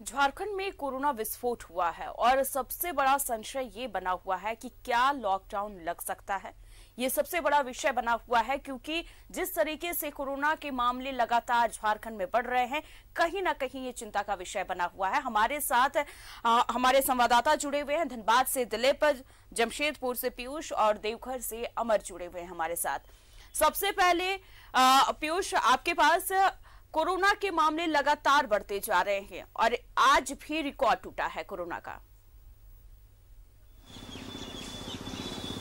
झारखंड में कोरोना विस्फोट हुआ है और सबसे बड़ा संशय ये बना हुआ है कि क्या लॉकडाउन लग सकता है। ये सबसे बड़ा विषय बना हुआ है क्योंकि जिस तरीके से कोरोना के मामले लगातार झारखंड में बढ़ रहे हैं, कहीं ना कहीं ये चिंता का विषय बना हुआ है। हमारे साथ हमारे संवाददाता जुड़े हुए हैं। धनबाद से दिलीप, जमशेदपुर से पीयूष और देवघर से अमर जुड़े हुए हैं हमारे साथ। सबसे पहले पीयूष, आपके पास कोरोना के मामले लगातार बढ़ते जा रहे हैं और आज भी रिकॉर्ड टूटा है कोरोना का।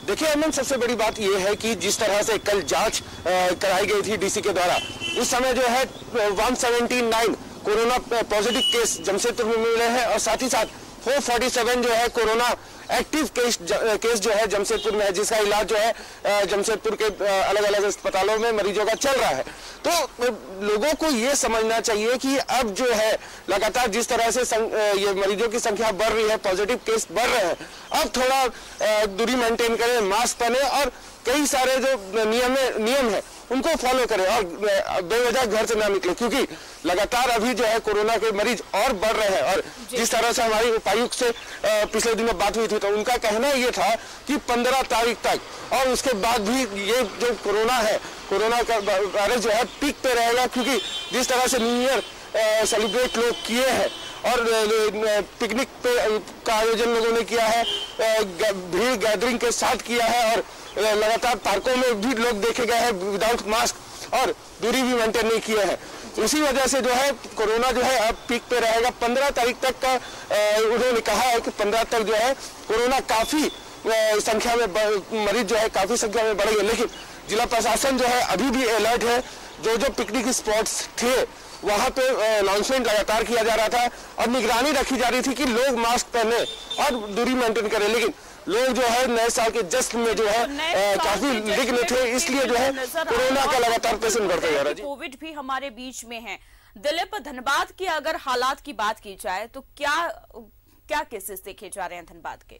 देखिए अमन, सबसे बड़ी बात यह है कि जिस तरह से कल जांच कराई गई थी डीसी के द्वारा, उस समय जो है 179 कोरोना पॉजिटिव केस जमशेदपुर में मिले हैं और साथ ही साथ 447 जो है कोरोना एक्टिव केस जो है जमशेदपुर में है, जिसका इलाज जो है जमशेदपुर के अलग अलग अस्पतालों में मरीजों का चल रहा है। तो लोगों को ये समझना चाहिए कि अब जो है लगातार जिस तरह से ये मरीजों की संख्या बढ़ रही है, पॉजिटिव केस बढ़ रहे हैं, अब थोड़ा दूरी मेंटेन करें, मास्क पहने और कई सारे जो नियम है उनको फॉलो करें और बेवजह घर से ना निकले, क्योंकि लगातार अभी जो है कोरोना के मरीज और बढ़ रहे हैं। और जिस तरह से हमारी उपायुक्त से पिछले दिनों बात हुई थी तो उनका कहना ये था कि 15 तारीख तक और उसके बाद भी ये जो कोरोना है, कोरोना का वायरस जो है पीक पे रहेगा, क्योंकि जिस तरह से न्यू ईयर सेलिब्रेट लोग किए हैं और पिकनिक पे का आयोजन लोगों ने किया है, भीड़ गैदरिंग के साथ किया है और लगातार पार्कों में भी लोग देखे गए हैं विदाउट मास्क और दूरी भी मेंटेन नहीं किए हैं। इसी वजह से जो है कोरोना जो है अब पीक पे रहेगा। 15 तारीख तक का उन्होंने कहा है कि 15 तक जो है कोरोना काफी संख्या में मरीज जो है काफी संख्या में बढ़ेंगे, लेकिन जिला प्रशासन जो है अभी भी अलर्ट है। जो पिकनिक स्पॉट्स थे वहां पे अनाउंसमेंट लगातार किया जा रहा था और निगरानी रखी जा रही थी कि लोग मास्क पहने और दूरी मेंटेन करें, लेकिन लोग जो है नए साल के जश्न में जो है काफी विघ्न थे, इसलिए जो है कोरोना का लगातार पेशेंट बढ़ते जा रहा है। कोविड भी हमारे बीच में है। दिलीप, धनबाद की अगर हालात की बात की जाए तो क्या केसेस देखे जा रहे हैं धनबाद के?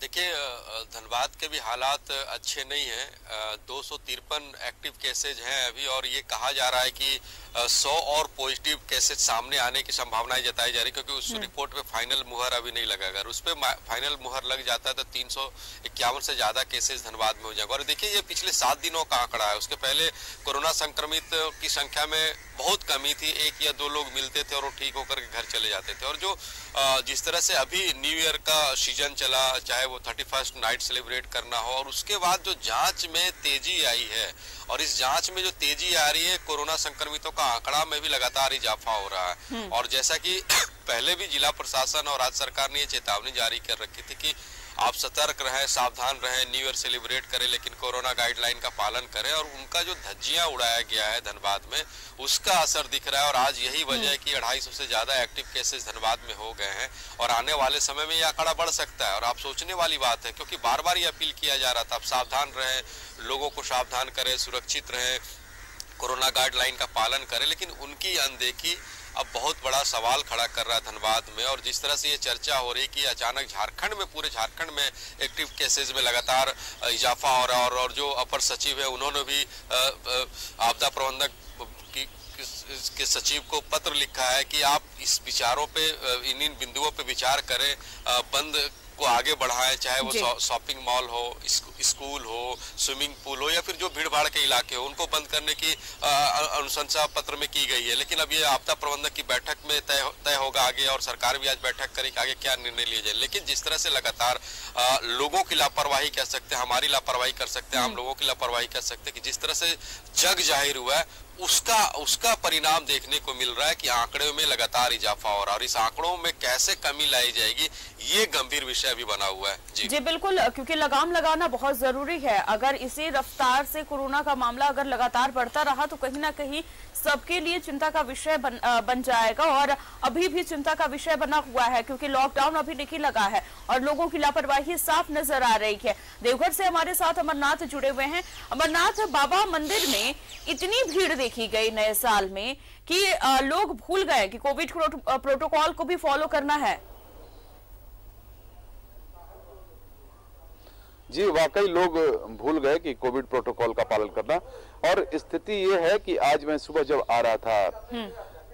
देखिए, धनबाद के भी हालात अच्छे नहीं हैं। 253 एक्टिव केसेज हैं अभी और ये कहा जा रहा है कि 100 और पॉजिटिव केसेज सामने आने की संभावनाएं जताई जा रही, क्योंकि उस रिपोर्ट पे फाइनल मुहर अभी नहीं लगा। अगर उस पर फाइनल मुहर लग जाता है तो 351 से ज्यादा केसेज धनबाद में हो जाएगा। और देखिए, ये पिछले 7 दिनों का आंकड़ा है। उसके पहले कोरोना संक्रमित की संख्या में बहुत कमी थी, 1 या 2 लोग मिलते थे और वो ठीक होकर के घर चले जाते थे। और जो जिस तरह से अभी न्यू ईयर का सीजन चला, चाहे वो 31st नाइट सेलिब्रेट करना हो, और उसके बाद जो जांच में तेजी आई है और इस जांच में जो तेजी आ रही है, कोरोना संक्रमितों का आंकड़ा में भी लगातार इजाफा हो रहा है। और जैसा कि पहले भी जिला प्रशासन और राज्य सरकार ने ये चेतावनी जारी कर रखी थी कि आप सतर्क रहें, सावधान रहें, न्यू ईयर सेलिब्रेट करें, लेकिन कोरोना गाइडलाइन का पालन करें। और उनका जो धज्जियां उड़ाया गया है धनबाद में, उसका असर दिख रहा है। और आज यही वजह है कि 250 से ज्यादा एक्टिव केसेस धनबाद में हो गए हैं और आने वाले समय में यह आंकड़ा बढ़ सकता है। और आप सोचने वाली बात है, क्योंकि बार बार ये अपील किया जा रहा था, आप सावधान रहें, लोगों को सावधान करें, सुरक्षित रहें, कोरोना गाइडलाइन का पालन करें, लेकिन उनकी अनदेखी अब बहुत बड़ा सवाल खड़ा कर रहा है धनबाद में। और जिस तरह से ये चर्चा हो रही कि अचानक झारखंड में, पूरे झारखंड में एक्टिव केसेस में लगातार इजाफा हो रहा है। और जो अपर सचिव है उन्होंने भी आपदा प्रबंधक के सचिव को पत्र लिखा है कि आप इस विचारों पे, इन बिंदुओं पे विचार करें, बंद को आगे बढ़ाएं, चाहे वो शॉपिंग मॉल हो, स्कूल हो, स्विमिंग पूल हो या फिर जो भीड़ भाड़ के इलाके हो, उनको बंद करने की अनुशंसा पत्र में की गई है। लेकिन अब ये आपदा प्रबंधक की बैठक में तय होगा आगे, और सरकार भी आज बैठक करेगी आगे क्या निर्णय लिए जाए। लेकिन जिस तरह से लगातार लोगों की लापरवाही कह सकते हैं, हमारी लापरवाही कर सकते हैं, आम लोगों की लापरवाही कर सकते हैं, कि जिस तरह से जग जाहिर हुआ है उसका परिणाम देखने को मिल रहा है कि आंकड़ों में लगातार इजाफा हो रहा है। और इस आंकड़ों में कैसे कमी लाई जाएगी, ये गंभीर विषय अभी बना हुआ है। जी बिल्कुल, क्योंकि लगाम लगाना बहुत जरूरी है। अगर इसी रफ्तार से कोरोना का मामला अगर लगातार बढ़ता रहा तो कहीं ना कहीं सबके लिए चिंता का विषय बन जाएगा। और अभी भी चिंता का विषय बना हुआ है क्योंकि लॉकडाउन अभी नहीं लगा है और लोगों की लापरवाही साफ नजर आ रही है। देवघर से हमारे साथ अमरनाथ जुड़े हुए हैं। अमरनाथ, बाबा मंदिर में इतनी भीड़ देखी गई नए साल में कि लोग भूल गए कि कोविड प्रोटोकॉल को भी फॉलो करना है। जी वाकई लोग भूल गए कि कोविड प्रोटोकॉल का पालन करना। और स्थिति ये है कि आज मैं सुबह जब आ रहा था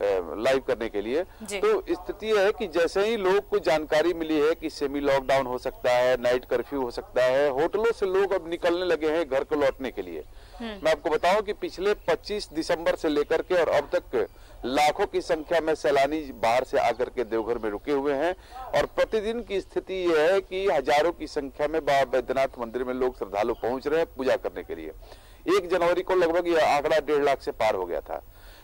लाइव करने के लिए। तो स्थिति है कि जैसे ही लोग को जानकारी मिली है कि सेमी लॉकडाउन हो सकता है, नाइट कर्फ्यू हो सकता है, होटलों से लोग अब निकलने लगे हैं घर को लौटने के लिए। मैं आपको बताऊं कि पिछले 25 दिसंबर से लेकर के और अब तक लाखों की संख्या में सैलानी बाहर से आकर के देवघर में रुके हुए हैं और प्रतिदिन की स्थिति यह है कि हजारों की संख्या में बाबा बैद्यनाथ मंदिर में लोग श्रद्धालु पहुंच रहे हैं पूजा करने के लिए। 1 जनवरी को लगभग यह आंकड़ा 1.5 लाख से पार हो गया था।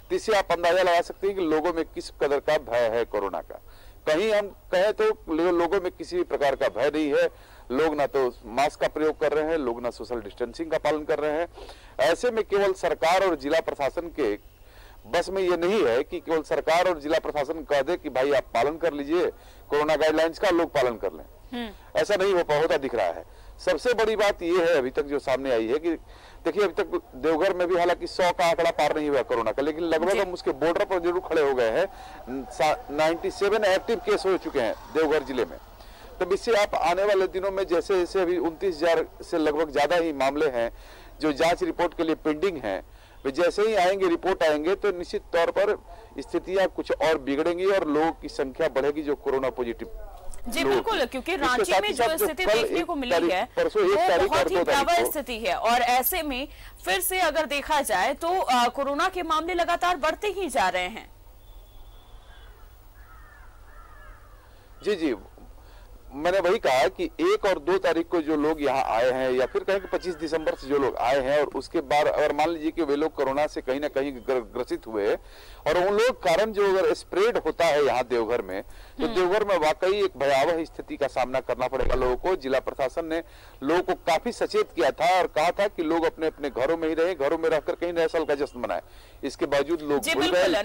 तो इससे आप अंदाजा लगा सकते हैं कि लोगों में किस कदर का भय है कोरोना का। कहीं हम कहें तो लोगों में किसी भी प्रकार का भय नहीं है। लोग ना तो मास्क का प्रयोग कर रहे हैं, लोग ना सोशल डिस्टेंसिंग का पालन कर रहे हैं। ऐसे में केवल सरकार और जिला प्रशासन के बस में ये नहीं है कि केवल सरकार और जिला प्रशासन कह दे कि भाई आप पालन कर लीजिए कोरोना गाइडलाइंस का, लोग पालन कर लें। ऐसा नहीं होता दिख रहा है। सबसे बड़ी बात ये है अभी तक जो सामने आई है कि देखिए अभी तक देवघर में भी हालांकि 100 का आंकड़ा पार नहीं हुआ कोरोना का, लेकिन लगभग हम उसके बॉर्डर पर जरूर खड़े हो गए हैं। 97 एक्टिव केस हो चुके हैं देवघर जिले में। तब इससे आप आने वाले दिनों में जैसे जैसे अभी 29,000 से लगभग ज्यादा ही मामले हैं जो जांच रिपोर्ट के लिए पेंडिंग हैं, वे जैसे ही आएंगे रिपोर्ट आएंगे तो निश्चित तौर पर स्थितियां कुछ और बिगड़ेंगी और लोगों की संख्या बढ़ेगी जो कोरोना पॉजिटिव। जी बिल्कुल, क्योंकि रांची में जो स्थिति देखने को मिली है वो बहुत ही प्रबल स्थिति है और ऐसे में फिर से अगर देखा जाए तो कोरोना के मामले लगातार बढ़ते ही जा रहे हैं। जी, मैंने वही कहा कि 1 और 2 तारीख को जो लोग यहाँ आए हैं या फिर कहें कि 25 दिसंबर से जो लोग आए हैं और उसके बाद अगर मान लीजिए कि वे लोग कोरोना से कहीं ना कहीं ग्रसित हुए और उन लोग कारण जो अगर स्प्रेड होता है यहाँ देवघर में तो देवघर में वाकई एक भयावह स्थिति का सामना करना पड़ेगा लोगों को। जिला प्रशासन ने लोगों को काफी सचेत किया था और कहा था कि लोग अपने अपने घरों में ही रहे, घरों में रहकर कहीं नए साल का जश्न मनाए। इसके बावजूद लोग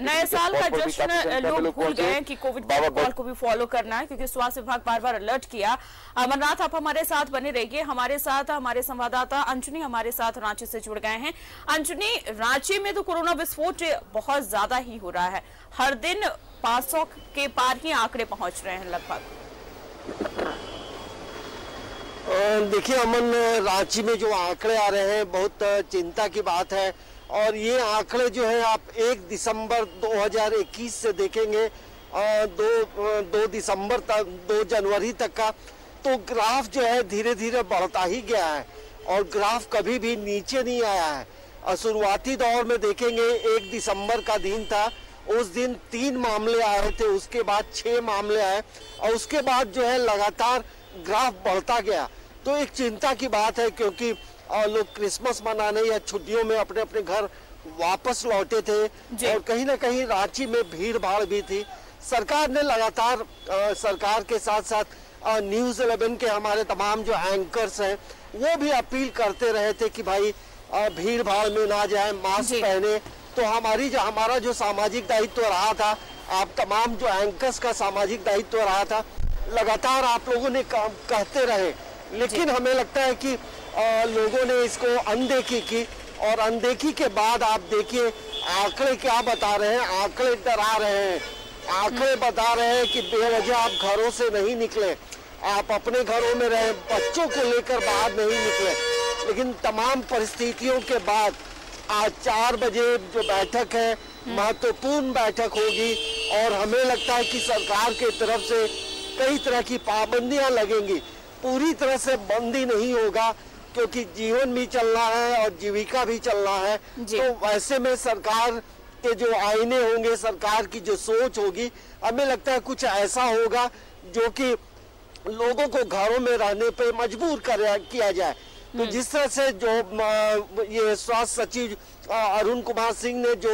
नए साल का जश्न लोग भूल गए कि कोविड प्रोटोकॉल को भी फॉलो करना है, क्योंकि स्वास्थ्य विभाग बार बार अलर्ट किया। अमरनाथ, आप हमारे साथ बने रहिए। हमारे साथ हमारे संवाददाता अंजनी हमारे साथ रांची से जुड़ गए हैं। अंजनी, रांची में तो कोरोना विस्फोट बहुत ज्यादा ही हो रहा है, हर दिन 500 के पार ही आंकड़े पहुंच रहे हैं लगभग। देखिए अमन, रांची में जो आंकड़े आ रहे हैं बहुत चिंता की बात है और ये आंकड़े जो है आप 1 दिसंबर 2021 से देखेंगे 2 दिसंबर तक, 2 जनवरी तक का, तो ग्राफ जो है धीरे धीरे बढ़ता ही गया है और ग्राफ कभी भी नीचे नहीं आया है। और शुरुआती दौर में देखेंगे 1 दिसंबर का दिन था, उस दिन 3 मामले आए थे, उसके बाद 6 मामले आए और उसके बाद जो है लगातार ग्राफ बढ़ता गया। तो एक चिंता की बात है क्योंकि लोग क्रिसमस मनाने या छुट्टियों में अपने अपने घर वापस लौटे थे और कहीं ना कहीं रांची में भीड़ भाड़ भी थी। सरकार ने लगातार सरकार के साथ साथ न्यूज़ 11 के हमारे तमाम जो एंकर्स हैं वो भी अपील करते रहे थे कि भाई भीड़ भाड़ में ना जाए, मास्क पहने। तो हमारा जो सामाजिक दायित्व रहा था, आप तमाम जो एंकर्स का सामाजिक दायित्व रहा था, लगातार आप लोगों ने कहते रहे, लेकिन हमें लगता है कि लोगों ने इसको अनदेखी की और अनदेखी के बाद आप देखिए आंकड़े क्या बता रहे हैं। आंकड़े डरा रहे हैं, आंकड़े बता रहे हैं कि बेवजह आप घरों से नहीं निकले, आप अपने घरों में रहे, बच्चों को लेकर बाहर नहीं निकले। लेकिन तमाम परिस्थितियों के बाद आज 4 बजे जो बैठक है महत्वपूर्ण बैठक होगी और हमें लगता है कि सरकार के तरफ से कई तरह की पाबंदियां लगेंगी। पूरी तरह से बंदी नहीं होगा क्योंकि जीवन भी चलना है और जीविका भी चलना है। तो ऐसे में सरकार के जो आईने होंगे, सरकार की जो सोच होगी, हमें लगता है कुछ ऐसा होगा जो कि लोगों को घरों में रहने पे मजबूर किया जाए। तो जिस तरह से जो ये स्वास्थ्य सचिव अरुण कुमार सिंह ने जो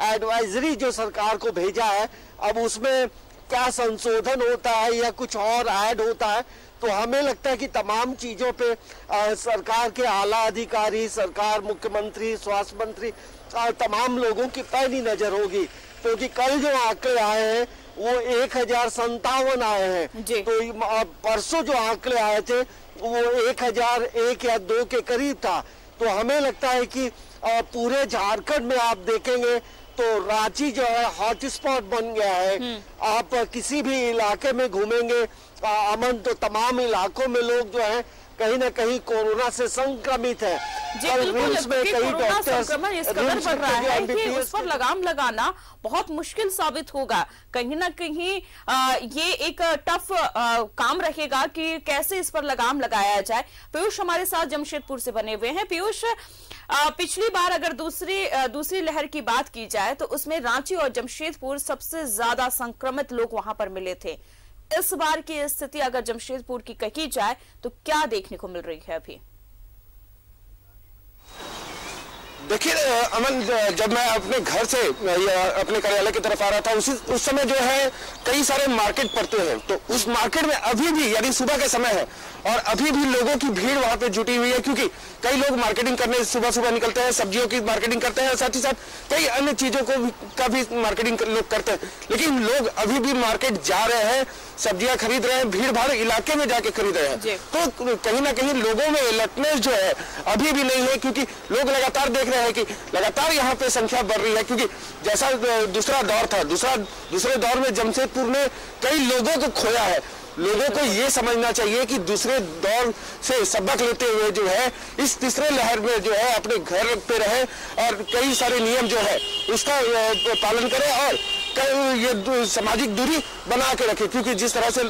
एडवाइजरी जो सरकार को भेजा है, अब उसमें क्या संशोधन होता है या कुछ और ऐड होता है, तो हमें लगता है कि तमाम चीजों पे सरकार के आला अधिकारी, सरकार, मुख्यमंत्री, स्वास्थ्य मंत्री, तमाम लोगों की पहली नजर होगी। क्योंकि कल जो आंकड़े आए हैं वो 1057 आए हैं, तो परसों जो आंकड़े आए थे वो 1001 या 2 के करीब था। तो हमें लगता है कि पूरे झारखंड में आप देखेंगे तो रांची जो है हॉटस्पॉट बन गया है। आप किसी भी इलाके में घूमेंगे अमन, तो तमाम इलाकों में लोग जो है कहीं ना कहीं कोरोना से संक्रमित है। कोरोना संक्रमण इस कदर बढ़ रहा है कि उस पर लगाम लगाना बहुत मुश्किल साबित होगा। कहीं ना कहीं ये एक टफ काम रहेगा कि कैसे इस पर लगाम लगाया जाए। पीयूष हमारे साथ जमशेदपुर से बने हुए हैं। पीयूष, पिछली बार अगर दूसरी लहर की बात की जाए तो उसमें रांची और जमशेदपुर सबसे ज्यादा संक्रमित लोग वहां पर मिले थे। इस बार की स्थिति अगर जमशेदपुर की कही जाए तो क्या देखने को मिल रही है अभी? देखिए अमन, जब मैं अपने घर से या अपने कार्यालय की तरफ आ रहा था उस समय जो है कई सारे मार्केट पड़ते हैं, तो उस मार्केट में अभी भी यानी सुबह का समय है और अभी भी लोगों की भीड़ वहां पे जुटी हुई है, क्योंकि कई लोग मार्केटिंग करने सुबह सुबह निकलते हैं, सब्जियों की मार्केटिंग करते हैं और साथ ही साथ कई अन्य चीजों का भी मार्केटिंग लोग करते हैं। लेकिन लोग अभी भी मार्केट जा रहे हैं, सब्जियां खरीद रहे हैं, भीड़ भाड़ इलाके में जाके खरीद रहे हैं। तो कहीं ना कहीं लोगों में अलर्टनेस जो है अभी भी नहीं है, क्योंकि लोग लगातार देख रहे हैं कि लगातार यहाँ पे संख्या बढ़ रही है। क्योंकि जैसा दूसरा दौर था, दूसरे दौर में जमशेदपुर ने कई लोगों को खोया है। लोगों को ये समझना चाहिए कि दूसरे दौर से सबक लेते हुए जो है इस तीसरे लहर में जो है अपने घर पे रहे और कई सारे नियम जो है उसका पालन करें और ये सामाजिक दूरी बना के रखे, क्योंकि जिस तरह से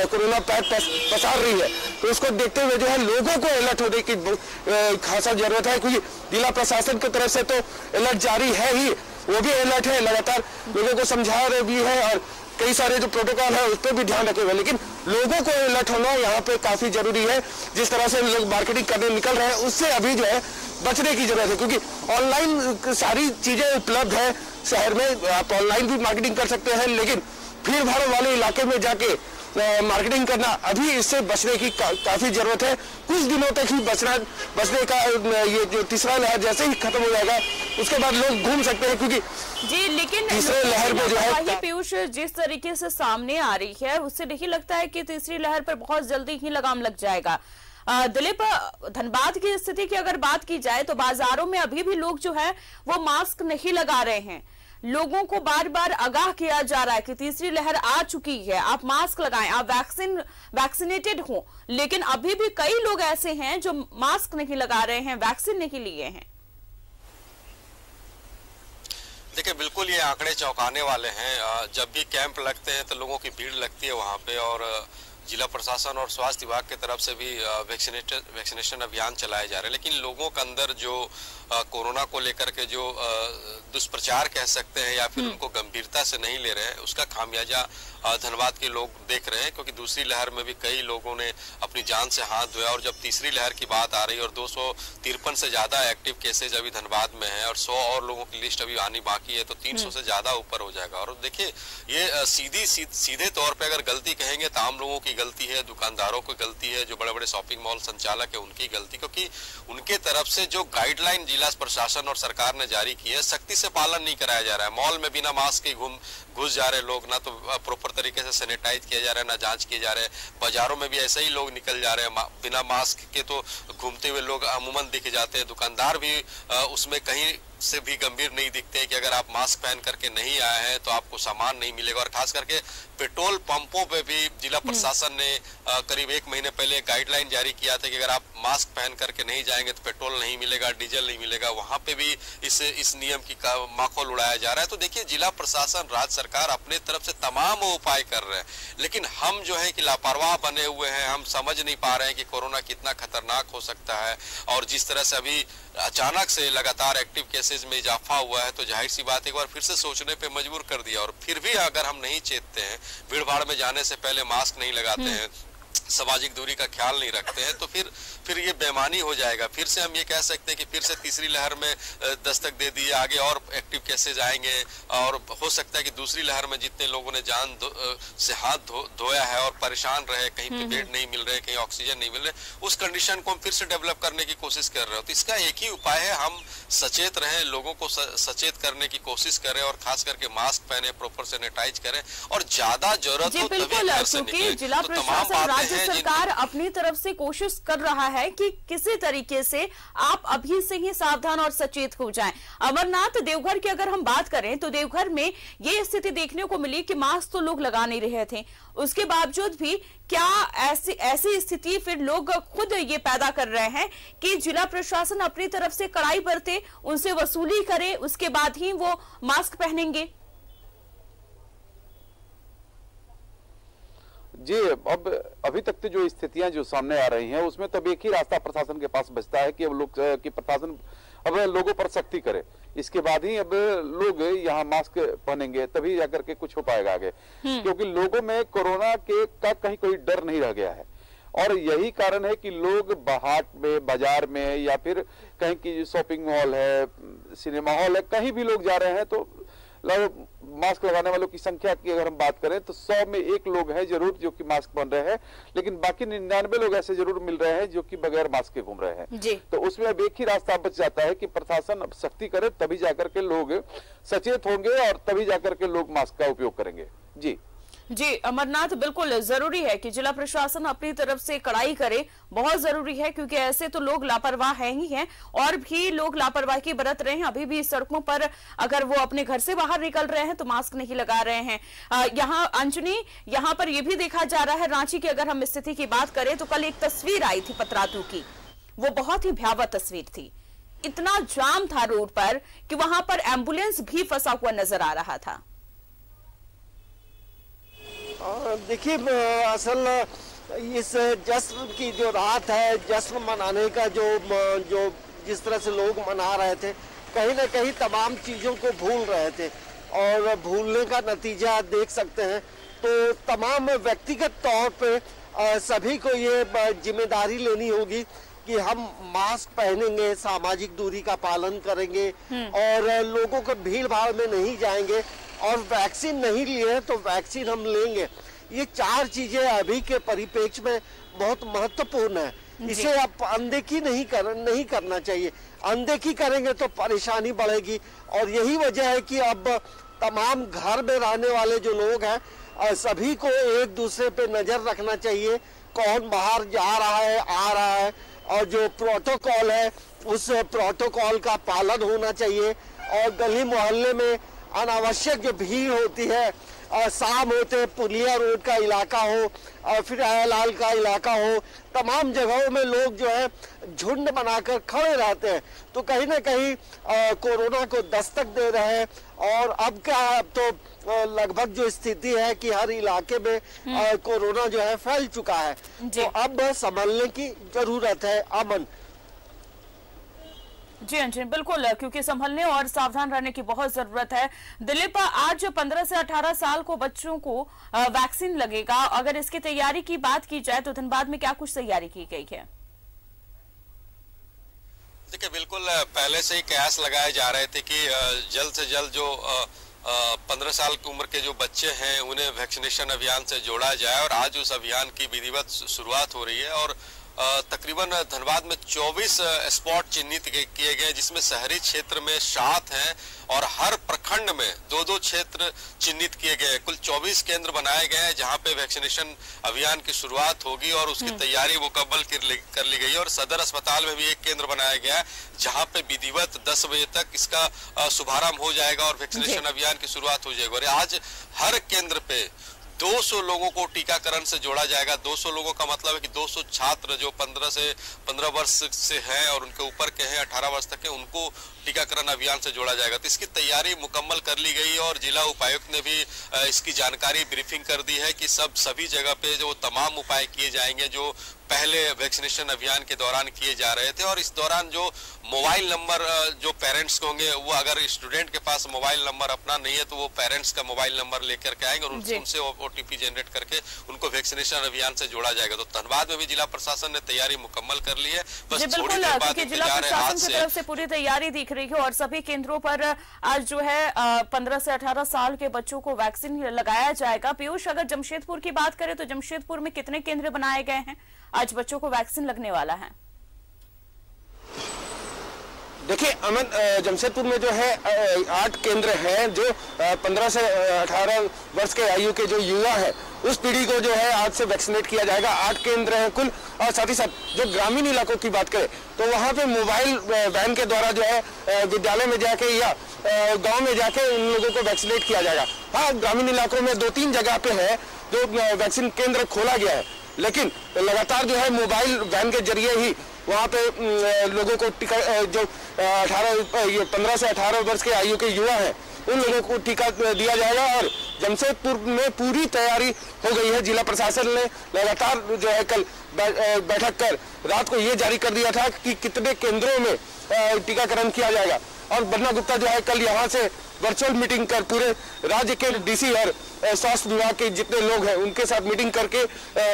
कोरोना पसार रही है तो उसको देखते हुए जो है लोगों को अलर्ट होने की खासा जरूरत है। क्योंकि जिला प्रशासन की तरफ से तो अलर्ट जारी है ही, वो भी अलर्ट है, लगातार लोगों को समझा रहे भी है और कई सारे जो प्रोटोकॉल है उस पर भी ध्यान रखे हुए। लेकिन लोगों को अलर्ट होना यहाँ पे काफी जरूरी है। जिस तरह से लोग मार्केटिंग करने निकल रहे हैं उससे अभी जो है बचने की जरूरत है, क्योंकि ऑनलाइन सारी चीजें उपलब्ध है शहर में, आप ऑनलाइन भी मार्केटिंग कर सकते हैं, लेकिन भीड़ भाड़ वाले इलाके में जाके मार्केटिंग करना अभी इससे बचने की काफी जरूरत है। कुछ दिनों तक ही बचने का ये जो तीसरा लहर जैसे ही खत्म हो जाएगा उसके बाद लोग घूम सकते हैं, क्योंकि जी लेकिन तीसरे लहर में जो है पीयूष जिस तरीके से सामने आ रही है उससे नहीं लगता है कि तीसरी लहर पर बहुत जल्दी ही लगाम लग जाएगा। दिलीप, धनबाद की स्थिति की अगर बात की जाए तो बाजारों में अभी भी लोग जो है वो मास्क नहीं लगा रहे हैं। लोगों को बार बार आगाह किया जा रहा है कि तीसरी लहर आ चुकी है, आप मास्क लगाएं, आप वैक्सीनेटेड हो, लेकिन अभी भी कई लोग ऐसे हैं जो मास्क नहीं लगा रहे हैं, वैक्सीन नहीं लिए हैं। देखिए बिल्कुल ये आंकड़े चौंकाने वाले हैं। जब भी कैंप लगते हैं तो लोगों की भीड़ लगती है वहां पे और जिला प्रशासन और स्वास्थ्य विभाग की तरफ से भी वैक्सीनेशन अभियान चलाए जा रहे हैं। लेकिन लोगों के अंदर जो कोरोना को लेकर के जो दुष्प्रचार कह सकते हैं या फिर उनको गंभीरता से नहीं ले रहे हैं, उसका खामियाजा धनबाद के लोग देख रहे हैं। क्योंकि दूसरी लहर में भी कई लोगों ने अपनी जान से हाथ धोया और जब तीसरी लहर की बात आ रही है और 253 से ज्यादा एक्टिव केसेज अभी धनबाद में है और 100 और लोगों की लिस्ट अभी आनी बाकी है, तो 300 से ज्यादा ऊपर हो जाएगा। और देखिए ये सीधे तौर पर अगर गलती कहेंगे तो आम लोगों की गलती है, दुकानदारों की गलती है, जो बड़े बड़े शॉपिंग मॉल संचालक है उनकी गलती, क्योंकि उनके तरफ से जो गाइडलाइन जिला प्रशासन और सरकार ने जारी की है सख्ती से पालन नहीं कराया जा रहा है। मॉल में बिना मास्क के घुस जा रहे लोग, ना तो प्रॉपर तरीके से सैनिटाइज किया जा रहा है, ना जांच किए जा रहे हैं। बाजारों में भी ऐसे ही लोग निकल जा रहे हैं बिना मास्क के, तो घूमते हुए लोग अमूमन दिख जाते हैं। दुकानदार भी उसमें कहीं से भी गंभीर नहीं दिखते हैं कि अगर आप मास्क पहन करके नहीं आए हैं तो आपको सामान नहीं मिलेगा। और खास करके पेट्रोल पंपों पे भी जिला प्रशासन ने करीब 1 महीने पहले गाइडलाइन जारी किया था कि अगर आप मास्क पहन करके नहीं जाएंगे तो पेट्रोल नहीं मिलेगा, डीजल नहीं मिलेगा। वहां पे भी इस नियम की माखौल उड़ाया जा रहा है। तो देखिए जिला प्रशासन, राज्य सरकार अपने तरफ से तमाम उपाय कर रहे हैं, लेकिन हम जो है कि लापरवाह बने हुए हैं। हम समझ नहीं पा रहे हैं कि कोरोना कितना खतरनाक हो सकता है। और जिस तरह से अभी अचानक से लगातार एक्टिव केसेज में इजाफा हुआ है, तो जाहिर सी बात एक बार फिर से सोचने पे मजबूर कर दिया। और फिर भी अगर हम नहीं चेतते हैं, भीड़ भाड़ में जाने से पहले मास्क नहीं लगाते हैं, सामाजिक दूरी का ख्याल नहीं रखते हैं, तो फिर ये बेईमानी हो जाएगा। फिर से हम ये कह सकते हैं कि फिर से तीसरी लहर में दस्तक दे दी, आगे और एक्टिव केसेज आएंगे और हो सकता है कि दूसरी लहर में जितने लोगों ने जान से हाथ धोया है और परेशान रहे, कहीं पे बेड नहीं मिल रहे, कहीं ऑक्सीजन नहीं मिल रहे, उस कंडीशन को हम फिर से डेवलप करने की कोशिश कर रहे हो। तो इसका एक ही उपाय है, हम सचेत रहें, लोगों को सचेत करने की कोशिश करें और खास करके मास्क पहने, प्रॉपर सैनिटाइज करें और ज्यादा जरूरत हो तभी घर से निकलें। जिला प्रशासन, राज्य राज्य सरकार अपनी तरफ से कोशिश कर रहा है कि किसी तरीके से आप अभी से ही सावधान और सचेत हो जाएं। अमरनाथ देवघर की अगर हम बात करें तो देवघर में ये स्थिति देखने को मिली कि मास्क तो लोग लगा नहीं रहे थे, उसके बावजूद भी क्या ऐसी स्थिति फिर लोग खुद ये पैदा कर रहे हैं कि जिला प्रशासन अपनी तरफ से कड़ाई बरते, उनसे वसूली करे, उसके बाद ही वो मास्क पहनेंगे। जी, अब अभी तक तो जो स्थितियां जो सामने आ रही हैं उसमें तब एक ही रास्ता प्रशासन के पास बचता है कि अब लोग कि प्रशासन अब लोगों पर सख्ती करे, इसके बाद ही अब लोग यहाँ मास्क पहनेंगे, तभी जाकर के कुछ हो पाएगा आगे। क्योंकि लोगों में कोरोना के का कहीं कोई डर नहीं रह गया है और यही कारण है कि लोग हाट में, बाजार में या फिर कहीं की शॉपिंग मॉल है, सिनेमा हॉल है, कहीं भी लोग जा रहे हैं तो मास्क लगाने वालों की संख्या की अगर हम बात करें तो 100 में 1 लोग हैं जरूर जो कि मास्क पहन रहे हैं, लेकिन बाकी 99 लोग ऐसे जरूर मिल रहे हैं जो कि बगैर मास्क के घूम रहे हैं। तो उसमें अब एक ही रास्ता बच जाता है कि प्रशासन अब सख्ती करे, तभी जाकर के लोग सचेत होंगे और तभी जाकर के लोग मास्क का उपयोग करेंगे। जी अमरनाथ, बिल्कुल जरूरी है कि जिला प्रशासन अपनी तरफ से कड़ाई करे, बहुत जरूरी है क्योंकि ऐसे तो लोग लापरवाह हैं ही हैं और भी लोग लापरवाही बरत रहे हैं। अभी भी सड़कों पर अगर वो अपने घर से बाहर निकल रहे हैं तो मास्क नहीं लगा रहे हैं। यहाँ अंजनी, यहाँ पर यह भी देखा जा रहा है, रांची की अगर हम स्थिति की बात करें तो कल एक तस्वीर आई थी पतरातू की, वो बहुत ही भयावह तस्वीर थी। इतना जाम था रोड पर कि वहां पर एम्बुलेंस भी फंसा हुआ नजर आ रहा था। देखिए, असल इस जश्न की जो रात है, जश्न मनाने का जो जिस तरह से लोग मना रहे थे, कहीं ना कहीं तमाम चीज़ों को भूल रहे थे और भूलने का नतीजा देख सकते हैं। तो तमाम व्यक्तिगत तौर पे सभी को ये जिम्मेदारी लेनी होगी कि हम मास्क पहनेंगे, सामाजिक दूरी का पालन करेंगे और लोगों को भीड़ भाड़ में नहीं जाएंगे और वैक्सीन नहीं लिए हैं तो वैक्सीन हम लेंगे। ये 4 चीजें अभी के परिप्रेक्ष्य में बहुत महत्वपूर्ण है। इसे आप अनदेखी नहीं करना चाहिए। अनदेखी करेंगे तो परेशानी बढ़ेगी और यही वजह है कि अब तमाम घर में रहने वाले जो लोग हैं सभी को एक दूसरे पे नजर रखना चाहिए, कौन बाहर जा रहा है, आ रहा है, और जो प्रोटोकॉल है उस प्रोटोकॉल का पालन होना चाहिए। और गली मोहल्ले में अनावश्यक जो भीड़ होती है, शाम होते पुलिया रोड का इलाका हो, फिर आयालाल का इलाका हो, तमाम जगहों में लोग जो है झुंड बनाकर खड़े रहते हैं, तो कहीं ना कहीं कोरोना को दस्तक दे रहे हैं। और अब क्या, अब तो लगभग जो स्थिति है कि हर इलाके में कोरोना जो है फैल चुका है, तो अब संभलने की जरूरत है। अमन जी अंजन, बिल्कुल, क्योंकि संभलने और सावधान रहने की बहुत जरूरत है। दिलीप, आज 15 से 18 साल को बच्चों को वैक्सीन लगेगा। अगर इसकी तैयारी की बात की जाए तो धनबाद में क्या कुछ तैयारी की गई है? देखिए, बिल्कुल पहले से ही कयास लगाए जा रहे थे कि जल्द से जल्द जो 15 साल की उम्र के जो बच्चे हैं उन्हें वैक्सीनेशन अभियान से जोड़ा जाए और आज उस अभियान की विधिवत शुरुआत हो रही है। और तकरीबन धनबाद में 24 स्पॉट चिन्हित किए गए, जिसमें शहरी क्षेत्र में 7 हैं और हर प्रखंड में 2-2 क्षेत्र चिन्हित किए गए। कुल 24 केंद्र बनाए गए हैं जहां पे वैक्सीनेशन अभियान की शुरुआत होगी और उसकी तैयारी मुकम्मल कर ली गई है। और सदर अस्पताल में भी एक केंद्र बनाया गया है जहां पे विधिवत 10 बजे तक इसका शुभारंभ हो जाएगा और वैक्सीनेशन अभियान की शुरुआत हो जाएगी। और आज हर केंद्र पे 200 लोगों को टीकाकरण से जोड़ा जाएगा। 200 लोगों का मतलब है कि 200 छात्र जो 15 वर्ष से हैं और उनके ऊपर के हैं, 18 वर्ष तक के, उनको टीकाकरण अभियान से जोड़ा जाएगा। तो इसकी तैयारी मुकम्मल कर ली गई और जिला उपायुक्त ने भी इसकी जानकारी ब्रीफिंग कर दी है कि सभी जगह पे जो तमाम उपाय किए जाएंगे जो पहले वैक्सीनेशन अभियान के दौरान किए जा रहे थे। और इस दौरान जो मोबाइल नंबर जो पेरेंट्स के होंगे, वो अगर स्टूडेंट के पास मोबाइल नंबर अपना नहीं है तो वो पेरेंट्स का मोबाइल नंबर लेकर के आएंगे और उनसे OTP जनरेट करके उनको वैक्सीनेशन अभियान से जोड़ा जाएगा। तो धनबाद में भी जिला प्रशासन ने तैयारी मुकम्मल कर ली है। बस थोड़ी देर बाद जिला प्रशासन की तरफ से पूरी तैयारी दिख रही है और सभी केंद्रों पर आज जो है 15 से 18 साल के बच्चों को वैक्सीन लगाया जाएगा। पीयूष, अगर जमशेदपुर की बात करें तो जमशेदपुर में कितने केंद्र बनाए गए हैं आज बच्चों को वैक्सीन लगने वाला है? देखिए अमन, जमशेदपुर में जो है 8 केंद्र हैं जो 15 से 18 वर्ष के आयु के जो युवा है उस पीढ़ी को जो है आज से वैक्सीनेट किया जाएगा। 8 केंद्र हैं कुल। और साथ ही साथ जो ग्रामीण इलाकों की बात करें तो वहाँ पे मोबाइल वैन के द्वारा जो है विद्यालय में जाके या गांव में जाके उन लोगों को वैक्सीनेट किया जाएगा। हाँ, ग्रामीण इलाकों में 2-3 जगह पे है जो वैक्सीन केंद्र खोला गया है, लेकिन लगातार जो है मोबाइल वैन के जरिए ही वहाँ पे लोगों को टीका, जो 15 से 18 वर्ष के आयु के युवा हैं उन लोगों को टीका दिया जाएगा। और जमशेदपुर में पूरी तैयारी हो गई है। जिला प्रशासन ने लगातार जो है कल बैठक कर रात को ये जारी कर दिया था कि कितने केंद्रों में टीकाकरण किया जाएगा। और बन्ना गुप्ता जो है कल यहाँ से वर्चुअल मीटिंग कर पूरे राज्य के डीसी और स्वास्थ्य विभाग के जितने लोग हैं उनके साथ मीटिंग करके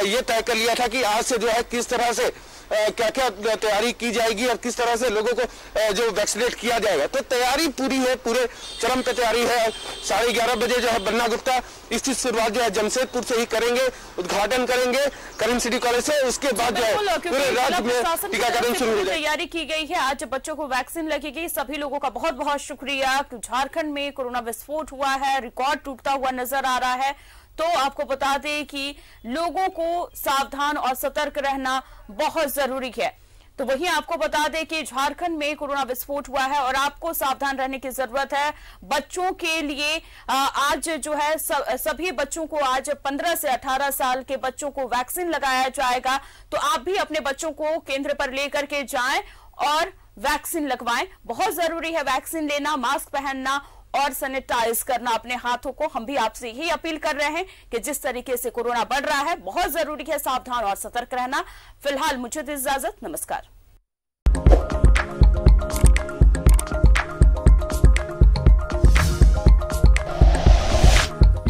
ये तय कर लिया था कि आज से जो है किस तरह से क्या क्या तैयारी की जाएगी और किस तरह से लोगों को जो वैक्सीनेट किया जाएगा। तो तैयारी पूरी है, पूरे चरम पे तैयारी है। 11:30 बजे जो है बन्ना गुप्ता इसकी शुरुआत जो है जमशेदपुर से ही करेंगे, उद्घाटन करेंगे करीम सिटी कॉलेज से। उसके बाद जो है पूरे राज्य में टीकाकरण शुरू हो जाएगा। तैयारी की गई है, आज बच्चों को वैक्सीन लगेगी। सभी लोगों का बहुत बहुत शुक्रिया। झारखंड में कोरोना विस्फोट हुआ है, रिकॉर्ड टूटता हुआ नजर आ रहा है। तो आपको बता दें कि लोगों को सावधान और सतर्क रहना बहुत जरूरी है। तो वहीं आपको बता दें कि झारखंड में कोरोना विस्फोट हुआ है और आपको सावधान रहने की जरूरत है। बच्चों के लिए आज जो है सभी बच्चों को आज 15 से 18 साल के बच्चों को वैक्सीन लगाया जाएगा। तो आप भी अपने बच्चों को केंद्र पर लेकर के जाएं और वैक्सीन लगवाएं। बहुत जरूरी है वैक्सीन लेना, मास्क पहनना और सैनिटाइज करना अपने हाथों को। हम भी आपसे यही अपील कर रहे हैं कि जिस तरीके से कोरोना बढ़ रहा है बहुत जरूरी है सावधान और सतर्क रहना। फिलहाल मुझे दीजिए इजाजत, नमस्कार।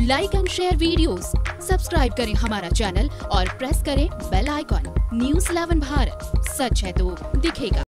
Like and share videos, subscribe करें हमारा चैनल और प्रेस करें बेल आइकॉन। News 11 भारत, सच है तो दिखेगा।